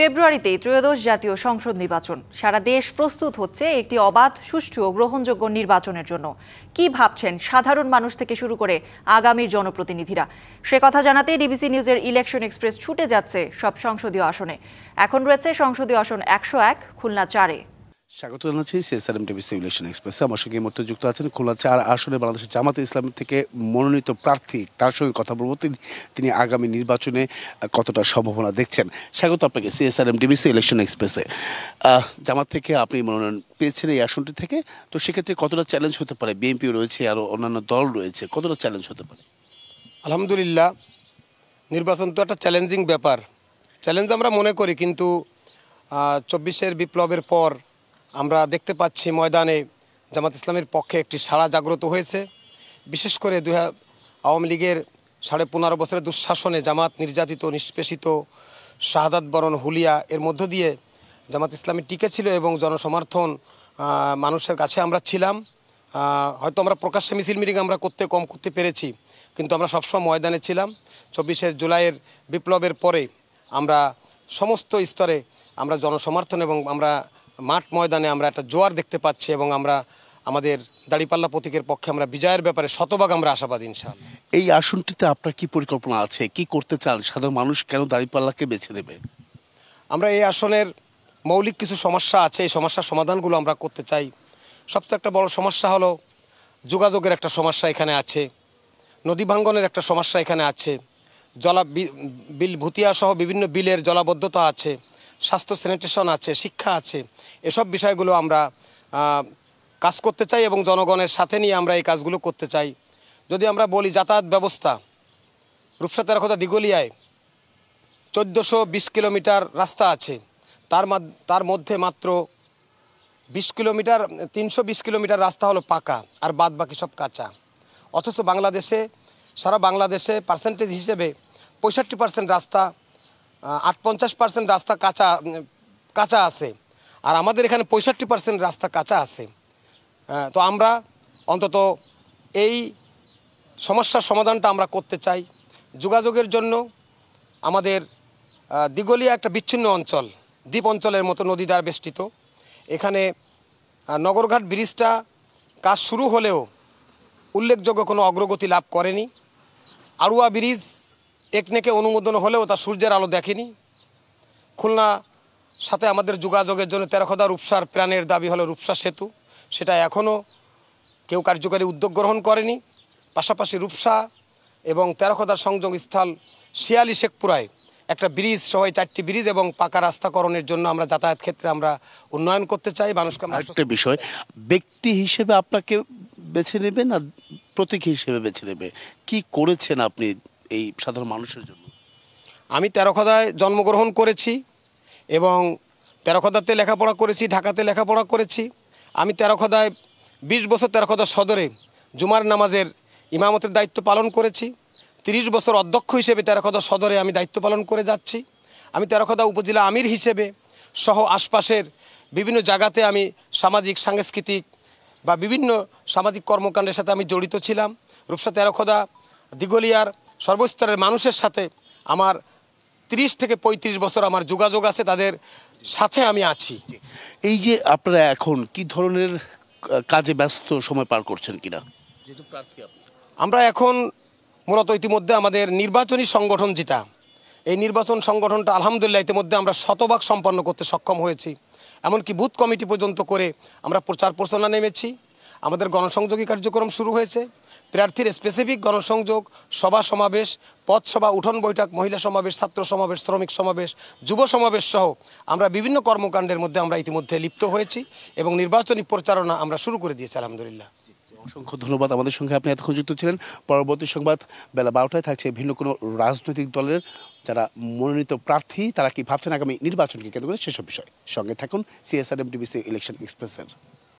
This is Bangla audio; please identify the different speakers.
Speaker 1: ফেব্রুয়ারিতে ত্রয়োদশ জাতীয় সংসদ নির্বাচন। সারা দেশ প্রস্তুত হচ্ছে একটি অবাধ, সুষ্ঠু ও গ্রহণযোগ্য নির্বাচনের জন্য। কি ভাবছেন সাধারণ মানুষ থেকে শুরু করে আগামীর জনপ্রতিনিধিরা? সে কথা জানাতে ডিবিসি নিউজের ইলেকশন এক্সপ্রেস ছুটে যাচ্ছে সব সংসদীয় আসনে। এখন রয়েছে সংসদীয় আসন 101 খুলনা 4-এ।
Speaker 2: স্বাগত জানাচ্ছি সিএসআরএম ডিবিসি ইলেকশন এক্সপ্রেসে। আমার সঙ্গে এই মুহূর্তে যুক্ত আছেন খুলনা 4 আসনে বাংলাদেশের জামাতে ইসলামী থেকে মনোনীত প্রার্থী। তার সঙ্গে কথা বলবো তিনি আগামী নির্বাচনে কতটা সম্ভাবনা দেখছেন। স্বাগত আপনাকে সিএসআরএম ডিবিসি ইলেকশন এক্সপ্রেসে। জামাত থেকে আপনি মনোনয়ন পেয়েছেন এই আসনটি থেকে, তো সেক্ষেত্রে কতটা চ্যালেঞ্জ হতে পারে? বিএনপিও রয়েছে, আরও অন্যান্য দল রয়েছে, কতটা চ্যালেঞ্জ হতে পারে?
Speaker 3: আলহামদুলিল্লাহ, নির্বাচন তো একটা চ্যালেঞ্জিং ব্যাপার। চ্যালেঞ্জ আমরা মনে করি, কিন্তু 24-এর বিপ্লবের পর আমরা দেখতে পাচ্ছি ময়দানে জামাত ইসলামের পক্ষে একটি সাড়া জাগ্রত হয়েছে। বিশেষ করে আওয়ামী লীগের 15.5 বছরের দুঃশাসনে জামাত নির্যাতিত, নিষ্পেষিত, শাহাদাত বরণ, হুলিয়া এর মধ্য দিয়ে জামাত ইসলামী টিকে ছিল এবং জনসমর্থন মানুষের কাছে আমরা ছিলাম। হয়তো আমরা প্রকাশ্যে মিছিল মিটিং আমরা কম করতে পেরেছি, কিন্তু আমরা সবসময় ময়দানে ছিলাম। 24শে জুলাইয়ের বিপ্লবের পরে আমরা সমস্ত স্তরে আমরা জনসমর্থন এবং আমরা মাঠ ময়দানে আমরা একটা জোয়ার দেখতে পাচ্ছি এবং আমরা আমাদের দাঁড়িপাল্লা প্রতীকের পক্ষে আমরা বিজয়ের ব্যাপারে শতভাগ আমরা আশাবাদী ইনশাআল্লাহ।
Speaker 2: এই আসনটিতে আপনার কি পরিকল্পনা আছে? কি করতে চান? সাধারণ মানুষ কেন দাঁড়িপাল্লাকে বেছে নেবে?
Speaker 3: আমরা এই আসনের মৌলিক কিছু সমস্যা আছে, এই সমস্যার সমাধানগুলো আমরা করতে চাই। সবচেয়ে একটা বড় সমস্যা হলো যোগাযোগের একটা সমস্যা এখানে আছে, নদী ভাঙ্গনের একটা সমস্যা এখানে আছে, বিল ভুতিয়া সহ বিভিন্ন বিলের জলাবদ্ধতা আছে, স্বাস্থ্য স্যানিটেশন আছে, শিক্ষা আছে। এসব বিষয়গুলো আমরা কাজ করতে চাই এবং জনগণের সাথে নিয়ে আমরা এই কাজগুলো করতে চাই। যদি আমরা বলি যাতায়াত ব্যবস্থা, রূপসা তেরোখোদা দিঘলিয়ায় 1420 কিলোমিটার রাস্তা আছে, তার মধ্যে মাত্র 320 কিলোমিটার রাস্তা হলো পাকা, আর বাদ বাকি সব কাঁচা। অথচ সারা বাংলাদেশে পার্সেন্টেজ হিসেবে 65% রাস্তা, 58% রাস্তা কাঁচা আছে, আর আমাদের এখানে 65% রাস্তা কাঁচা আছে। তো আমরা অন্তত এই সমস্যার সমাধানটা আমরা করতে চাই। যোগাযোগের জন্য আমাদের দিঘলিয়া একটা বিচ্ছিন্ন অঞ্চল, দ্বীপ অঞ্চলের মতো নদী দ্বারা বেষ্টিত। এখানে নগরঘাট ব্রিজটা কাজ শুরু হলেও উল্লেখযোগ্য কোনো অগ্রগতি লাভ করেনি। আড়ুয়া ব্রিজ একনেকে অনুমোদন হলেও তা সূর্যের আলো দেখেনি। খুলনা সাথে আমাদের যোগাযোগের জন্য তেরোখোদা রূপসার প্রাণের দাবি হলো রূপসা সেতু, সেটা এখনও কেউ কার্যকরী উদ্যোগ গ্রহণ করেনি। পাশাপাশি রূপসা এবং তেরোখোদার সংযোগস্থল শিয়ালি শেখপুরায় একটা ব্রিজ সহ 4টি ব্রিজ এবং পাকা রাস্তাকরণের জন্য আমরা যাতায়াত ক্ষেত্রে আমরা উন্নয়ন করতে চাই। মানুষকে
Speaker 2: একটা বিষয়, ব্যক্তি হিসেবে আপনাকে বেছে নেবে না প্রতীক হিসেবে বেছে নেবে? কি করেছেন আপনি এই সাধারণ মানুষের জন্য?
Speaker 3: আমি তেরোখোদায় জন্মগ্রহণ করেছি এবং তেরোখোদাতে লেখাপড়া করেছি, ঢাকাতে লেখাপড়া করেছি। আমি তেরোখোদায় 20 বছর তেরোখোদা সদরে জুমার নামাজের ইমামতের দায়িত্ব পালন করেছি। 30 বছর অধ্যক্ষ হিসেবে তেরোখোদা সদরে আমি দায়িত্ব পালন করে যাচ্ছি। আমি তেরোখোদা উপজেলা আমির হিসেবে সহ আশপাশের বিভিন্ন জায়গাতে আমি সামাজিক, সাংস্কৃতিক বা বিভিন্ন সামাজিক কর্মকাণ্ডের সাথে আমি জড়িত ছিলাম। রূপসা তেরোখোদা দিঘলিয়ার সর্বস্তরের মানুষের সাথে আমার 30 থেকে 35 বছর আমার যোগাযোগ আছে, তাদের সাথে আমি আছি।
Speaker 2: এই যে আপনারা এখন কি ধরনের কাজে ব্যস্ত সময় পার করছেন কিনা? যেহেতু প্রার্থী
Speaker 3: আমরা এখন মূলত ইতিমধ্যে আমাদের নির্বাচনী সংগঠন যেটা, এই নির্বাচন সংগঠনটা আলহামদুলিল্লাহ ইতিমধ্যে আমরা শতভাগ সম্পন্ন করতে সক্ষম হয়েছি। এমনকি বুথ কমিটি পর্যন্ত করে আমরা প্রচার প্রচারণা নেমেছি। আমাদের গণসংযোগী কার্যক্রম শুরু হয়েছে। প্রার্থীর স্পেসিফিক গণসংযোগ, সভা সমাবেশ, পথসভা, উঠোন বৈঠক, মহিলা সমাবেশ, ছাত্র সমাবেশ, শ্রমিক সমাবেশ, যুব সমাবেশ সহ আমরা বিভিন্ন কর্মকাণ্ডের মধ্যে আমরা ইতিমধ্যে লিপ্ত হয়েছি এবং নির্বাচনী প্রচারণা আমরা শুরু করে দিয়েছি আলহামদুলিল্লাহ।
Speaker 2: অসংখ্য ধন্যবাদ আমাদের সঙ্গে আপনি এতক্ষণ যুক্ত ছিলেন। পরবর্তী সংবাদ বেলা 12টায় থাকছে ভিন্ন কোনো রাজনৈতিক দলের যারা মনোনীত প্রার্থী তারা কি ভাবছেন আগামী নির্বাচনকে কেন্দ্র করে সেসব বিষয়। সঙ্গে থাকুন সিএসআরএম ডিবিসি ইলেকশন এক্সপ্রেসের।